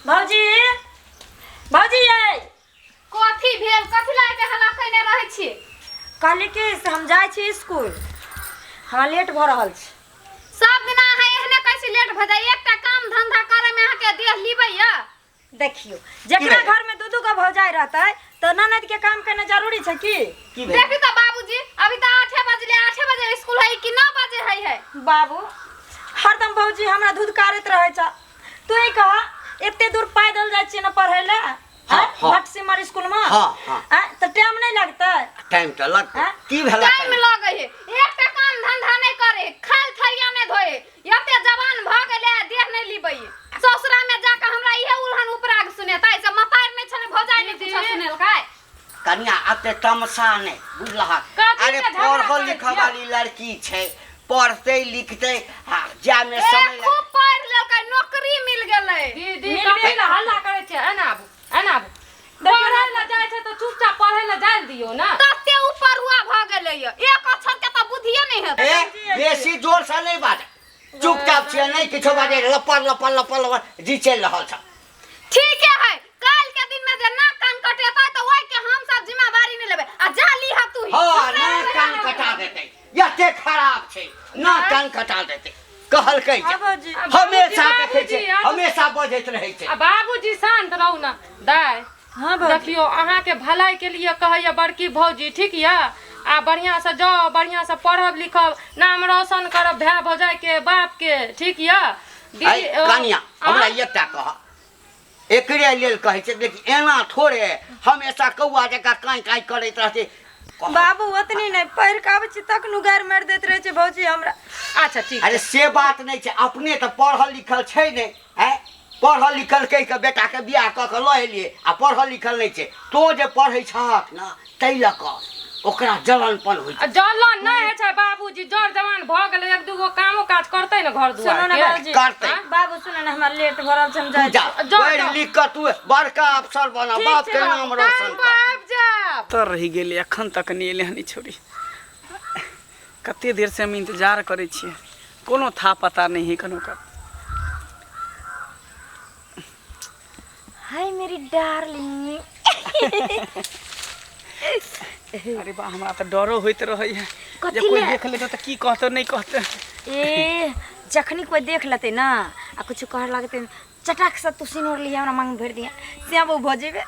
भौजी भौजी ये कथी भेल? कथी लागे हल्ला कइने रहै छी? कहली कि हम जाय छी स्कूल, हमरा लेट भ रहल छै। सब दिन अहाँ एहने कैसे लेट भ जाय? एकटा काम धंधा करे में अहाँ के देह लीबै या? देखियो जेकरा घर में दू का भौजाई रहतै तो ननद के काम करना जरूरी छै की? देखी तो बाबूजी अभी तो 8 बजले, 8 बजे स्कूल है कि 9 बजे है? बाबू हरदम भौजी हमरा दूध कारत रहे छ। तू ही कहा एते दूर पैदल जाय छी न पढ़े ले? भटसिमर स्कूल में तो टाइम नहीं लगता? टाइम तो लगता की भेला? टाइम लगे है। एकटा काम धंधा नहीं करे, खाल थरिया नहीं धोए, एते जवान भ गेले देह नहीं लीबै। ससुरा में जाके हमरा इहे उल्हन उपराग सुनेता ऐसे मतार नहीं छने भौजाई नहीं कुछ सुनेल काय? कन्या आते तमसा नहीं बुझलहा। अरे पढ़ल लिखल वाली लड़की छै, पढ़ते लिखते जा में समय खूब पढ़ लेलकै, नौकरी मिल गेलै। दीदी कभी हल्ला करे छै एना पढ़े ला जाय छै तो चुपचाप पढ़े ला जाय दियो ना। तते ऊपर हुआ भ गेलै य, एक अक्षर के त बुद्धिए नहीं है। ए बेसी जोर से नहीं बाज, चुपचाप छिए नहीं किछो बाजे, लपड़ लपड़ लपड़ लपड़ जी चल रहल छ। ठीक है, काल के दिन में जे ना कान कटेता तो ओइ के हम सब जिम्मेवारी नहीं लेबे। आ जाली ह तू ही। हां ना कान कटा देते, एते खराब छै ना कान कटा देते। कहल कहि हमेशा देखे छै, हमेशा बजैत रहै छै। बाबूजी शांत रहू ना दाय। हां भौजी देखियो अहाँ के भलाई के लिए कहैया बड़की भौजी, ठीक या? आ बढ़िया से जाओ, बढ़िया से पढ़ब लिखब, नाम रोशन करब भाई भौजाई के बाप के, ठीक या? दीदी कन्या हमरा एकटा कह, एकरे लेल कहै छै, लेकिन एना थोड़े हमेशा कौआ जका काई काई करैत रहते। बाबू ओतनी नहीं पढ़ के आबै छी तक नुगार मार देत रहे छै भौजी हमरा। अच्छा ठीक। अरे से बात नहीं छै, अपने तो पढ़ल लिखल छै नहीं है? पढ़ल लिखल कह के बेटा के बियाह क के ल एलिए आ पढ़ल लिखल नहीं छै। तो जे पढ़ै छहक ना तै ल क ओकरा जलनपन होई छै। जलन नहीं है छै बाबूजी, जड़ जवान भ गेलै, एक दूगो कामो काज करतै न घर दुआर सुनो ना बाबूजी, करतै। बाबू सुनो ना हमरा लेट भ रहल छै, हम जाय छी। पढ़ लिख के तू बड़का अफसर बना, बाप के नाम रोशन कर। तर रही गेले, अखन तक नहीं एले हनी छोरी। कते देर से हम इंतजार करे छिए, कोनो था पता नहीं है कनो का। हाय मेरी डार्लिंग। अरे बा हमरा त डरो होइत रहै है, कथी जे कोई ले? देख लेतो त की कहतो नहीं कहतो। ए जखनी कोई देख लेते ना आ कुछ कह लगते चटाक से तू सिनोर लिया हमरा मांग भर दिया से अब भ जेबे।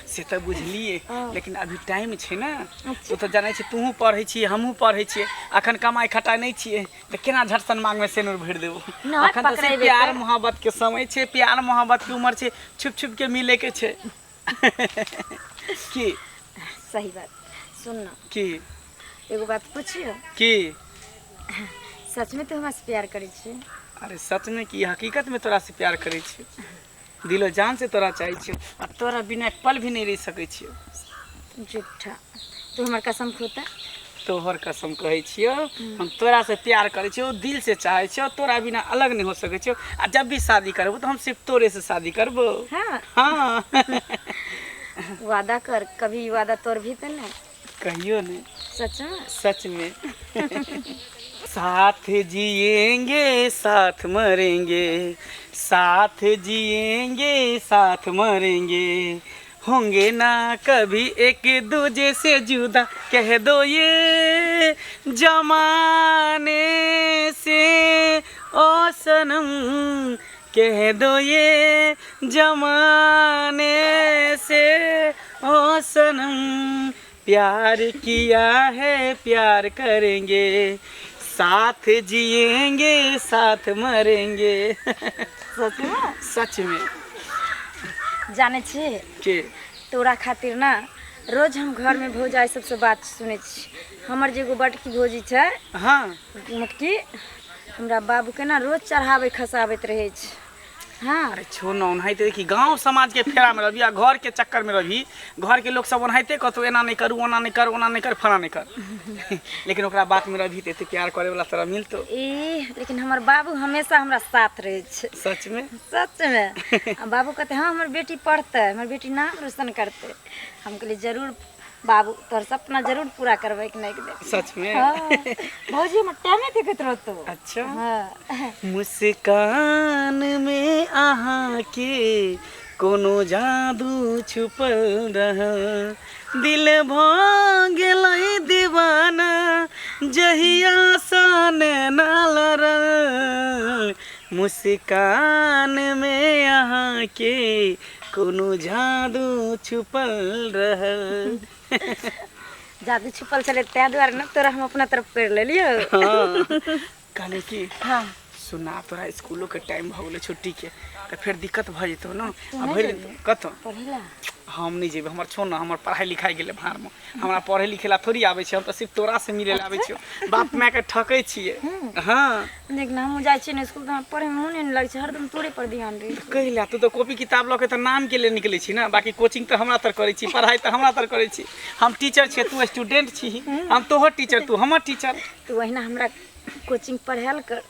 से त बुझलिए, लेकिन अभी टाइम छै ना। तू त जानै छै, तूहू पढ़ै छी हमहू पढ़ै छी, अखन कमाई खटाई नहीं छिए त केना झटसन मांग में सिनोर भर देबो? अखन त सिर्फ प्यार मोहब्बत के समय छै, प्यार मोहब्बत के उम्र छै, छुप छुप के मिले के छै। की सही बात। सुन ना की एगो बात पूछियो की? सच में तू हमसे प्यार करै छी? अरे सच में की हकीकत में तोरा से प्यार करे छी, दिलो जान से तोरा चाहे छी, और तोरा बिना एक पल भी नहीं रह सके छी। झूठा तू हमर कसम खोता? तोहर कसम कहे छियो, हम तोरा से प्यार करे छियो, दिल से चाहे छियो, तोरा बिना अलग नहीं हो सके छियो। आ जब भी शादी करबो तो हम सिर्फ तोरे से शादी करबो। हाँ हाँ। वादा कर, कभी वादा तोड़ भी तो नहीं? कहियो नहीं। सच में? सच में। साथ जिएंगे साथ मरेंगे, साथ जिएंगे साथ मरेंगे, होंगे ना कभी एक दूजे से जुदा, कह दो ये जमाने से ओ सनम, कह दो ये जमाने से ओ सनम, प्यार किया है प्यार करेंगे, साथ जिएंगे साथ मरेंगे। सच में? सच में। जाने छे के तोरा खातिर ना रोज हम घर में भौजाई सबसे बात सुने छी। हमर जे एगो बटकी भौजी छै, हाँ मोटकी, हमरा बाबू के ना रोज चढ़ावे खसाबैत रहे छै। हाँ अरे छोड़ ना, ओनाहिते देखी गांव समाज के फेरा में रही, घर के चक्कर में रही, घर के लोग सब ओनाहिते कहतो एना नहीं करू, ओना नहीं कर, ओना नहीं कर, फला नहीं कर। लेकिन ओकरा बात में रही तो प्यार करे वाला तरह मिलतो। लेकिन हमर बाबू हमेशा हमरा साथ रहे छै। सच में? सच में। बाबू कहते हाँ हमर बेटी पढ़ते, हमर बेटी नाम रोशन करते। हम कहले जरूर बाबू तोर सपना जरूर पूरा करबै कि नहीं के दे। सच में? हाँ भौजी हम टाइमे देखत रहतो। अच्छा। हाँ मुस्कान में अहाँ के कोनो जादू छुपल रहल, दिल भ गेलै दीवाना जहिया सा नैना लड़ल। मुस्कान में अहाँ के कोनो जादू छुपल रहल। जादू छुपल चले तै द्वारे न तोरा हम अपना तरफ कर लेलियो। हाँ कहले कि हाँ सुना तोरा स्कूलों के टाइम भ गेलै छुट्टी के तो फिर दिक्कत भ जेतौ न। आ भइल कत पढ़ेला हम नहीं जेबे, हमर छो न, हमर पढ़ाई लिखाई गेले भार में, हमरा पढ़े लिखे ला थोड़ी आवे छै, हम तो सिर्फ तोरा से मिले ला आवे छियो। बाप माय के ठकै छिए। हां देख ना हम जाय छी न स्कूल त पढ़े में मन नहीं लगे छै, हरदम तोरे पर ध्यान रही। कहिला तू तो कॉपी किताब ल के त नाम के लिए निकले छी ना, बाकी कोचिंग तो हमरा तर करे छी, पढ़ाई तो हमरा तर करे छी। हम टीचर छी, तू स्टूडेंट छी, हम तोहर टीचर तू हमर टीचर। तू वही ना हमरा कोचिंग पढ़ायल कर,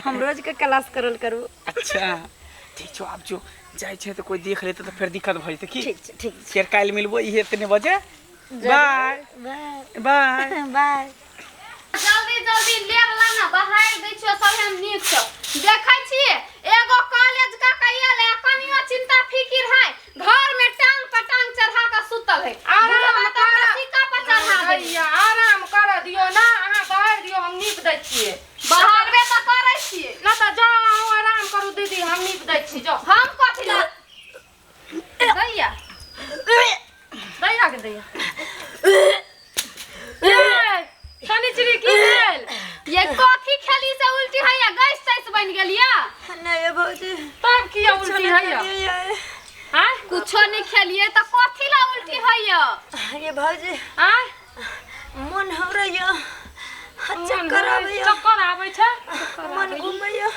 हम रोज के क्लास करल करू। अच्छा ठीक छो, अब जो जाय छै तो कोई देख लेते तो फिर दिक्कत भ जेते की। ठीक छै ठीक छै। फिर काल मिलबो इहे इतने बजे। Bye bye bye bye. जल्दी जल्दी लेवला ना बहार दै छियो सब हम नीक छ। देखै छी एगो कॉलेज का कइल है, कनियो चिंता फिकिर है, घर में टांग पर टांग चढ़ा के सुतल है। आराम कर सिक्का पर चढ़ा दे। भैया आराम कर दियो ना, अहाँ बाहर दियो हम नीप दै छिए। बहारबे त करै छिए ना त जाओ आराम करू दीदी, हम नीप दै छी जाओ। हम कथि ला दैया दैया के दैया। शनिचरी की भेल? ये कथि खेली से उल्टी हैया, गैस तैस बन गेलिया। नहीं भौजी तब किया उल्टी हैया? हां कुछो नहीं खेलिए त कथि ला उल्टी हैया? ये भौजी हां मन हो रही है, चक्कर आवे है, चक्कर आवे छै, मन घूमे है,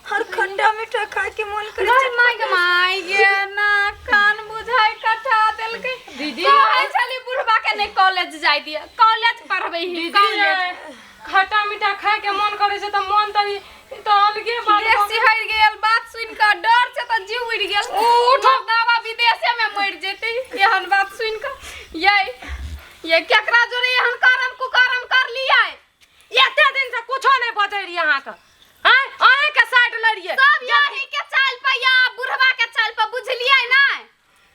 हर खट्टा मीठा खाए के मन करे माय छै। माय माय गे ना कान बुझाई कटा देल के दीदी कहै छली बुढ़बा के नहीं कॉलेज जाय दिया, कॉलेज पढ़बै ही कॉलेज। खट्टा मीठा खाए के मन करे छै त मन तरी तो अलगे बात देसी हर गेल, बात सुन के डर से त जीव उड़ गेल। उठ दावा विदेशे में मर जेतै एहन बात सुन के। ये केकरा जोरे एहन करम कुकरम कर लिया। एते दिन से कुछो नहीं बजै रही अहाँ के। हां अहाँ के साइड लड़िए सब यही के चाल पे या बुढ़वा के चाल पे बुझलिए ना,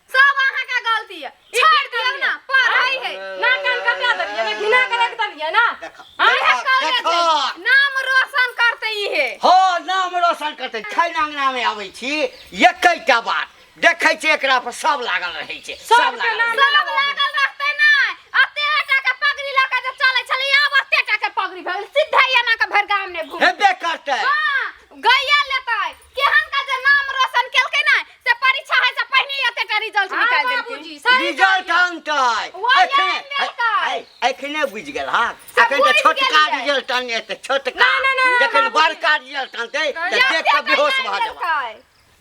सब अहाँ का गलती है। छोड़ दियो ना, पढ़ाई है ना कान कटा दलिए ना, घिना के रख दलिए ना। देखो नाम रोशन करते ही है। हो नाम रोशन करते खैन अंगना में आबै छी, एकैटा बात देखै छी एकरा पर सब लागल रहै छै, सब लागल सब लागल रहते ना। अते टा के पगड़ी लगा के चले छले, अब अते टा के पगड़ी भेल सीधा एना के भर गाम ने घूम। हेबे करतै। हां गैया लेतै केहन का जे नाम रोशन केलकै ना, से परीक्षा है से पहिने अते टा रिजल्ट निकाल देलकै। रिजल्ट आनतै एखने बुझि गेल। हाँ एखन त छोटका रिजल्ट आने त छोटका, जखन बड़का रिजल्ट आनतै त देख के बेहोश भ जेबै।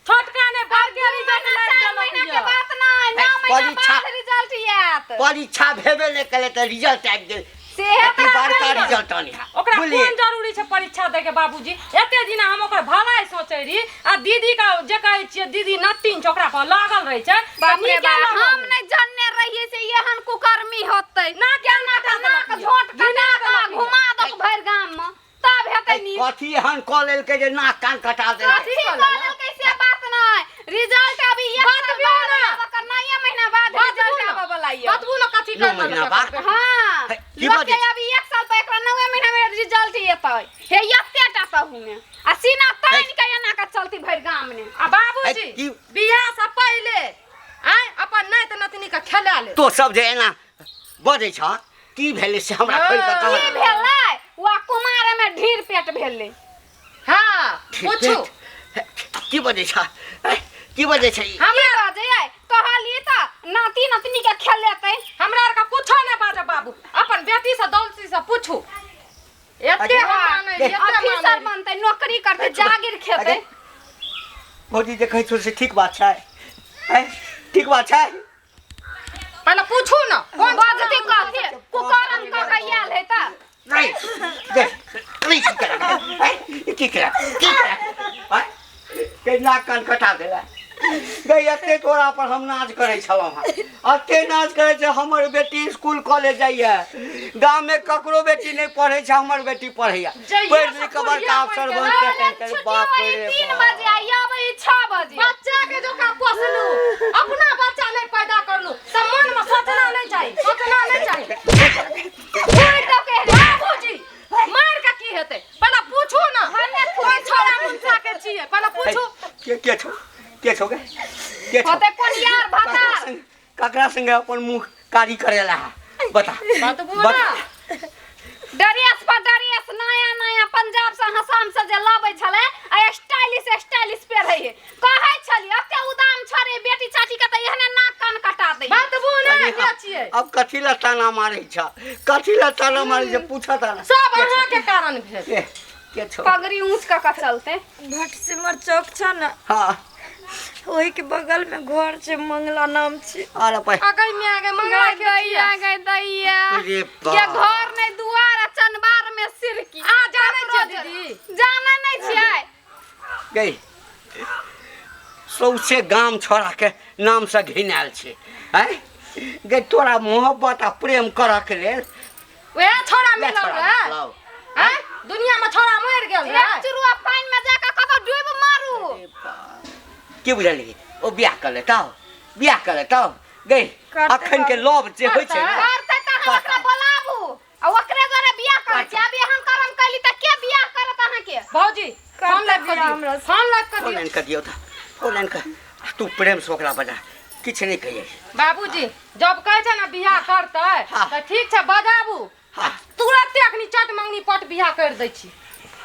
छोटका ने बड़के रिजल्ट ला महीना के बात ना, 9 महीना बाद रिजल्ट आयत। परीक्षा भेबे नै कले त रिजल्ट आबि गेल, से एते बड़का रिजल्ट आने। ओकरा कोन जरूरी छै परीक्षा दे के बाबूजी? एते दिन हम ओकर भलाई सोचै री, आ दीदी का जे कहै छियै दीदी नतिन छै ओकरा पर लागल रहै छै। बाप रे बा, हम नै जानने रहिए से एहन कुकर्मी होतै ना। केना के नाक झोट कटा के घुमा दक भर गाम में तब हेतै नी। कथी एहन क लेलकै जे नाक कान कटा देलकै? कथी कहल कैसे बात नै, रिजल्ट अभी एक साल बाद ओकर 9 महीना बाद रिजल्ट आबे वाला है। बतबू ना कथी 9 महीना बाद? हां की बात लगे अभी 1 साल पे एकरा 9 महीना में रिजल्ट एतै। हे एते टा कहू ने आ सीना तान के एना के चलती भर गाम ने। आ बाबूजी बियाह से पहले आय अपन नाइत नतनी के खेला ले। तो सब जे एना बजै छ की भेलै से हमरा खोल के की कह। भेलै वा कुमार में ढीर पेट भेलै। हां पूछू की बजै छ, की बजै छ? हमरा बाजे आय कहली त नाती नतनी के खेलेतै। हमरा आर का कुछो नै बाजे बाबू, अपन बेटी से दौलती से पूछू। एते हम मानै एते ऑफिसर मानै बनतै, नौकरी करतै, जागीर खेतै। भौजी जे कहै छौ से ठीक बात छै? ठीक बात छै? पहले पूछू ना कोन बाजती कहती कुकरम क के आयल है त नहीं देख नहीं की करा के नाक कान कटा देला। गई एते तोरा पर हम नाच करे छलौ हां एते नाच करे छे हमर बेटी स्कूल कॉलेज जाइए गांव में ककरो बेटी नहीं पढ़े छे हमर बेटी पढ़ैया पढ़ लिख के बड़का अफसर बनते बाप रे 3 बजे आई आबै 6 बजे बच्चा के जो का पोसलू अपना बच्चा नहीं पैदा करलू त मन में सोचना नहीं चाहिए कोई तो कह रे बाबूजी मार का की हेतै पहले पूछू ना कोई छोरा मुंसा के छिए पहले पूछू के छो के छो होते कोन यार भातार ककरा संगे अपन मुंह कारी करेला बता बात बोला डरियस नया पंजाब से हसाम से जे लाबै छले आ स्टाइलिश पहिरै कहै छली एते उदाम छरे बेटी चाची के त एहने नाक कान कटा दे बात बोला के छिए अब कथि ला ताना मारै छ कथि ला ताना मारै छ पूछा ताना सब अहाँ के कारण भेल के छो पगड़ी ऊंच का चलते भट सिमर चौक छ न हां वही के बगल में घर छे मंगला नाम छे अरे पे आगे में आगे मंगा के गैया गै दैया अरे के घर नहीं दुआर चनबार में सिरकी आ जाने छे दीदी जाने नहीं छियै गई सौसे गाम छोड़ा के नाम से घिनाल छे हैं गई तोरा मोहब्बत आ प्रेम करऽ के लेल वे छोरा ले मिलल छोड़ा रे लाओ हैं दुनिया में छोरा मर गेल रे एक चुरुआ पानी में जाके कतो डूब मारू के बुझली ओ बियाह कर लेताओ गई अखन के लोभ जे होय छे ना करते त हम ओकरा बोलाबू आ ओकरे घरे बियाह करे छै अभी हम करम कली त के बियाह करत अहाँ के भौजी फोन लग कर दियो फोन लग कर दियो फोन कर दियो था फोन कर तू प्रेम से ओकरा बजा किछ नहीं कहिए बाबूजी जब कहे छै ना बियाह करतै हाँ। त ठीक छै बजाबू हां तुरंत अखनी चट मंगनी पट बियाह कर दै छी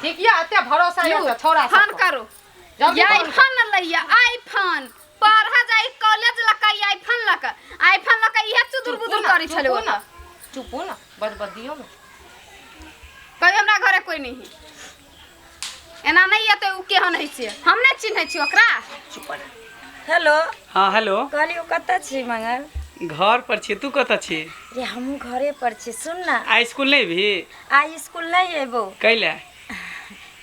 ठीक या एते भरोसा या छोरा सब फोन करू जल्दी ये फोन आईफोन लइया आईफोन पढ़ा जाई कॉलेज लका आईफोन लका इहे चुदुर बुदुर करी छले ना चुप हो ना बद दियो ना कहीं हमरा घरे कोई नहीं एना नहीं है तो उ केहन है छै हम नहीं चिन्है छी ओकरा चुप रह हेलो हाँ हेलो कहलियो कत छी मंगल घर पर छी तू कत छी रे हमहू घरे पर छी सुन ना आ स्कूल नहीं भी आई स्कूल नहीं एबो कैला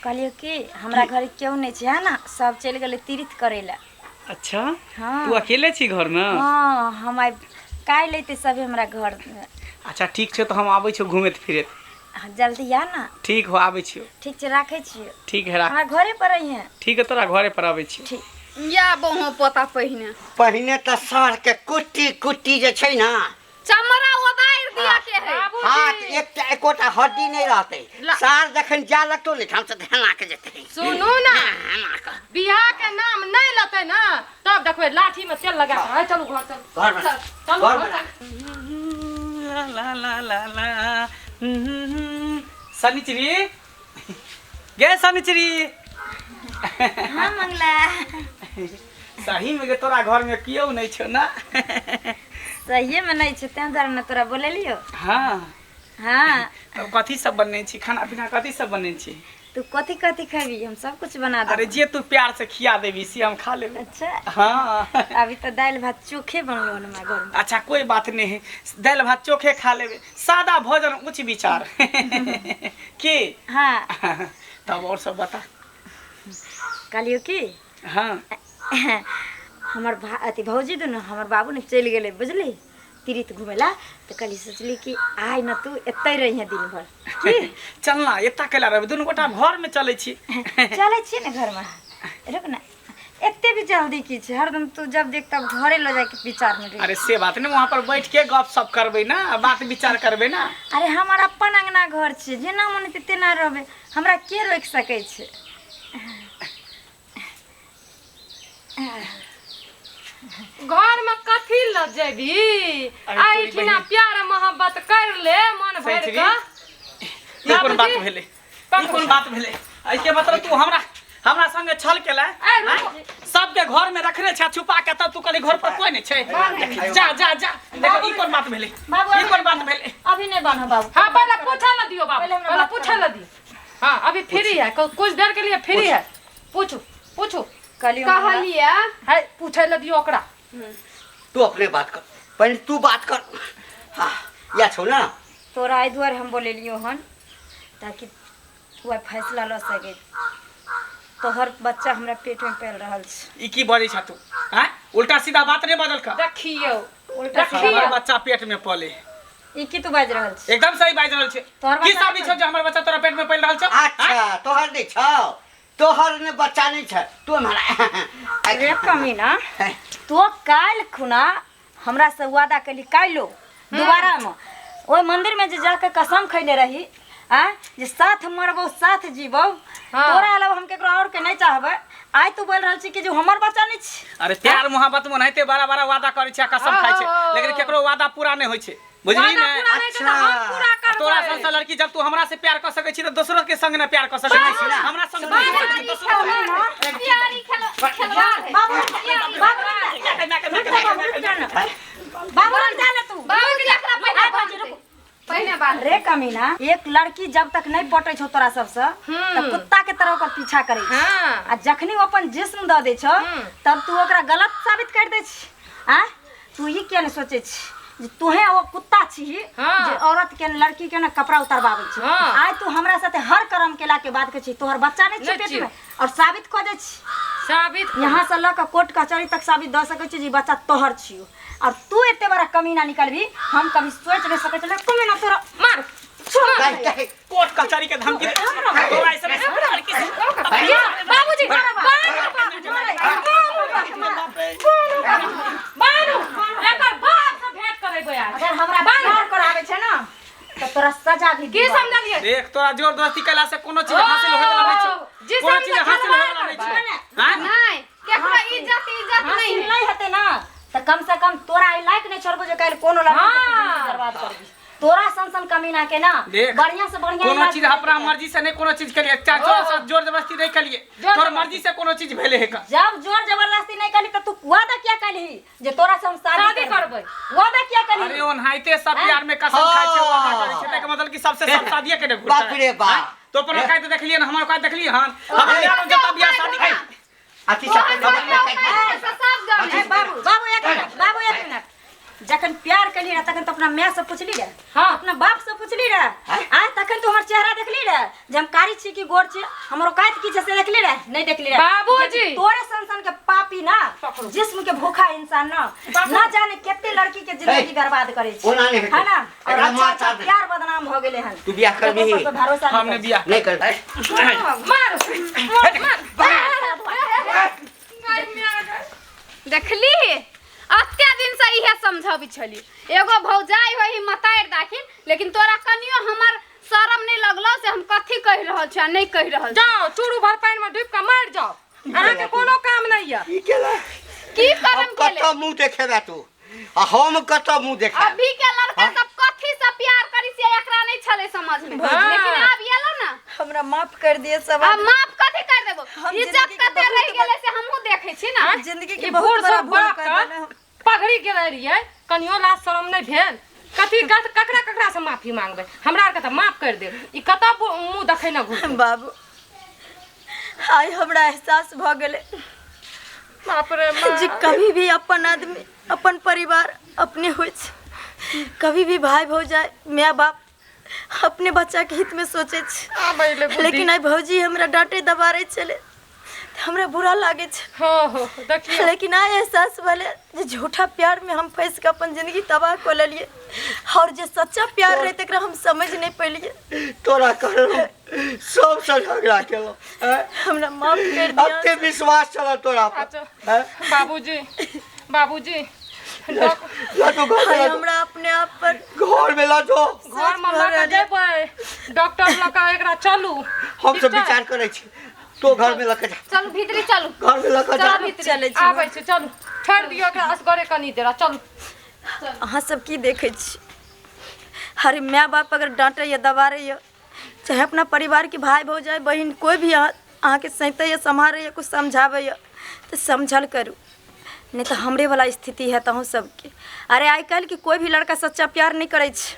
कहलियो कि हमरा घरे क्यों नहीं छे है ना सब चल गेले तीर्थ करेला अच्छा हाँ। तू अकेले छी घर में हाँ हम आई काई लेते सब हमरा घर अच्छा ठीक छै तो हम आबै छियो घूमैत फिरैत जल्दी आ ना ठीक हो आबै छियो ठीक छै राखे छियो ठीक है राख हमरा घरे पर आई है ठीक है तोरा घरे पर आबै छियो ठीक या बहु पोता पहिने पहिने त सार के कुट्टी जे छै ना चमड़ा ओदाइर दिया के है हाथ एकोटा हड्डी नहीं रहते सार जखन जा लगतो ने हम से ध्यान के जेते सुनू ना बियाह के नाम नहीं लते ना तब देखबे लाठी में तेल लगा के चलू घर चल घर में चलू घर घर में चल। ला ला ला ला सनिचरी गे सनिचरी हाँ मंगला सही में गे तोरा घर में कियो नहीं छो ना सही में नहीं छे तें द्वारा न तोरा बोले लियो हाँ हाँ तब कथी सब बनने छी खाना पीना कथी सब बनने छी तू कथी कथी खाबी हम सब कुछ बना दे अरे जे तू प्यार से खिया देबी से हम खा लेबे अच्छा हाँ अभी तो दाल भात चोखे बनलो हमारे घर में अच्छा कोई बात नहीं है दाल भात चोखे खा लेबे सादा भोजन उच्च विचार के हाँ तब और सब बता कहलियो कि हाँ हमर अति भौजी दोनों हमर बाबू ने चल गेले बुझली तीर्थ घुमेला तो कहली सोचली कि आइ न तू एते रही दिन भर की चलना एता केला रहबे दुनू गोटा घर में चले छी चले छी ने घर में रुक ना एते भी जल्दी की छे हरदम तू जब देख तब घरे ले जाए के विचार में रही अरे से बात नहीं वहाँ पर बैठ के गप सप करबे ना बात विचार करबे ना अरे हमार अपन अंगना घर छे जेना मन तेना रहबे हमरा के रोक सकै छे घर में कथी ल जेबी आई ठिना प्यार मोहब्बत कर ले मन भर के ई कोन बात भेले आई के मतलब तू हमरा संगे छल केला सबके घर में रखने छ छुपा के तब तू कहली घर पर कोई नहीं छै जा जा जा देखो ई कोन बात भेले अभी नहीं बना बाबू हां पहले पूछा ल दियो बाबू पहले पूछा ल दियो हां अभी फ्री है कुछ देर के लिए फ्री है पूछो कहलिया है पूछे ल दियो ओकरा तू अपने बात कर पहले तू बात कर हाँ या छो ना तोरा आई द्वार हम बोले लियो हन ताकि तू फैसला ल सके तोहर बच्चा हमरा पेट में पल रहल छै। ई की बजै छ तू? हैं? उल्टा सीधा बात नहीं बदल कर। देखियो उल्टा हमर बच्चा पेट में पले ई की तू बाज रहल छै? एकदम सही बाज रहल छै। तोहर की बच्चा सब नहीं छ जे हमर बच्चा तोरा पेट में पल रहल छ? अच्छा तोहर नहीं छ, तोहर ने बच्चा नहीं छ, तू हमारा रे कमीना, तो काल खुना हमरा से वादा कली कालो दोबारा में ओइ मंदिर में जे जाके कसम खैले रही जे साथ मरबो साथ जीवो, तोरा अलावा हम केकरो और के नहीं चाहबे। आइ तू बोल रहल छी कि जो हमर बच्चा नहीं छी। अरे प्यार मोहब्बत में नहिते बड़ा बड़ा वादा करे छै, कसम खाय छै, लेकिन केकरो वादा पूरा नहीं होय छै, बुझली ने? अच्छा तोरा सन लड़की जब तू हमरा से प्यार कर सकै छी त दोसरो के संग ने प्यार कर सकै छी ना? हमरा संग नहीं कर सकै छी, दोसरो संग प्यारी खेलवा बाबू जाने तू बाबूजी देखला पहले बात रे कमीना, एक लड़की जब तक नहीं पटे छौ तोरा सबसे तब कुत्ता के तरह ओकर पीछा करे छै। आ जखनी वो अपन जिस्म द दे छौ तब तू ओकरा गलत साबित कर दे छी। तू ई किया नहीं सोचे छी जे तोहे वो कुत्ता छी जे औरत के लड़की के ना कपड़ा उतारबावे छी। आइ तू हमरा साथे हर कर्म केला के बाद के छी तोहर बच्चा नहीं छी पेट में और साबित क दे छी। साबित यहाँ से लक कोर्ट कचहरी तक साबित द सकै छी जे बच्चा तोहर छियो। और तू एते बड़ा कमीना निकलबी हम कभी सोच नहीं सकै छले। कमीना तोरा मार कोर्ट कचहरी के धमकी दे तोरा ऐसे लड़की से बाबूजी बानू एकर बाप से भेंट करेबै आज। अगर हमरा बाहर करावे छै ना तो तोरा सजा भी की समझलिए? देख तोरा जबरदस्ती कैला से कोनो चीज हासिल होय वाला नहीं छै, कोनो चीज हासिल होय वाला नहीं छै। हां नहीं केकरो इज्जत नहीं है। नहीं हते ना तो कम से कम तोरा आई लायक नहीं छोड़बो जे काल कोनो लड़की के जिंदगी बर्बाद करबी। तोरा सन कमीना के ना बढ़िया से बढ़िया कोनो चीज अपना मर्जी से नहीं कोनो चीज करिए, चाहे तोरा से जोर जबरदस्ती नहीं करिए, तोर मर्जी से कोनो चीज भेले है का? जब जोर जबरदस्ती नहीं कली तो तू वादा क्या कली जे तोरा से हम शादी करबै? वादा क्या कली? अरे ओनहाइते सब प्यार में कसम खाय छै, वादा करे छै, तेके मतलब कि सबसे सब शादी के ने घुरता बाप रे बाप। तो अपन काहे तो देखलिए ना, हमर काहे देखलिए हन हम जब बियाह शादी कर अति सब सब जाने बाबू बाबू एक मिनट जखन प्यार कली रह तखन तो अपना माँ से पूछली रे, अपना बाप से पूछली रे। तखन तो हमर चेहरा देखली रे जे हम कारी छी कि गोर छी, हमरो काट की से देखली रे? नहीं देखली रे बाबूजी। तोरे संसन के पापी ना जिस्म के भूखा इंसान ना जाने कितने लड़की के जिंदगी बर्बाद करे छै, है ना? और अच्छा प्यार बदनाम हो गेले हन। तू बियाह करबी? भरोसा हमने बियाह नहीं कर देखली अत्या दिन से इहे समझाबी छली। एगो भौजाई होई मताएर दाखिल, लेकिन तोरा कनियो हमर शरम नहीं लगलो से हम कथी कह रहल छ नहीं कह रहल। जाओ चूरू भर पानी में डूब के मर जाओ, अहाँ के कोनो काम नहीं है। की केला? की करम केले? कत मुंह देखेबा तू आ हम कत मुंह देखा? अभी के लड़का सब कथी से प्यार करी से एकरा नहीं छले समझ में, लेकिन अब येलो ना हमरा माफ कर दिए सब। अब माफ कथी कर देबो? इज्जत कते रह गेले से हमहू देखे छी ना। जिंदगी ई के भूर बहुत बड़ा सब भूल बाप कर का देले। पगड़ी गेले रहिए, कनियो लाज शरम नहीं भेल? कथी ककरा से माफी मांगबे? हमरा आर के त माफ कर दे। ई कत मुंह देखै न घुर बाबू आई हमरा एहसास भ गेले बाप रे माँ। जे कभी भी अपन आदमी अपन परिवार अपने होय छै, कभी भी भाई भौजाई माँ बाप अपने बच्चा के हित में सोचे छै। लेकिन आई भौजी हमरा डांटे दबारे चले हमरा बुरा लागे छै। हो देखिए लेकिन आई एहसास भले जे झूठा प्यार में हम फंस के अपन जिंदगी तबाह कर लेलिए और जे सच्चा प्यार रहे तकरा हम समझ नहीं पेलिए। तोरा कर सब से झगड़ा केलो, हमरा माफ कर दिया। अते विश्वास चला तोरा पर। बाबूजी लाटो घर हमरा अपने आप पर घर में लाटो घर में लगा जेबै डॉक्टर लगा एकरा चलू। हम सब विचार करे छी, तो घर में लके जा, चलू भीतरी चलू। घर में लके जा। चले छी। आबै छै चलू, छोड़ दियो एकरा असगरे कनी देरा चलू। अहाँ सब की देखे छी? हर माँ बाप अगर डांटे या दबारे या चाहे अपना परिवार के भाई भौजाई बहन कोई भी अहाँ के सहित या संभारे या कुछ समझावे या तो समझल करू, नहीं तो हमरे वाला स्थिति है तहूँ सबके। अरे आई कल की कोई भी लड़का सच्चा प्यार नहीं करे छै,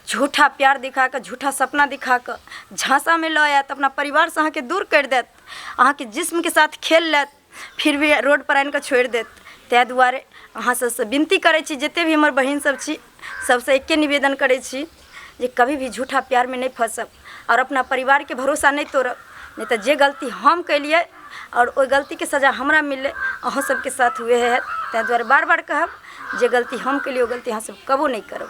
झूठा प्यार दिखा कर झूठा सपना दिखा कर झांसा में लो आयत, अपना परिवार से अहाँ के दूर कर देत, अहाँ के जिस्म के साथ खेल लेत, फिर भी रोड पर आन कर छोड़ देत। तै दुआरे अहाँ सबसे विनती करे छी, जते भी हमर बहन सब छी सबसे एके निवेदन करे छी जे कभी भी झूठा प्यार में नहीं फंसब और अपना परिवार के भरोसा नहीं तोड़ब। नहीं तो जे गलती हम कैलिए और ओई गलती के सजा हमरा मिले अहाँ सबके साथ हुए है ताहि दुआरे बार बार कहब जे गलती हम कैलिए ओ गलती अहाँ सब कबो नहीं करब।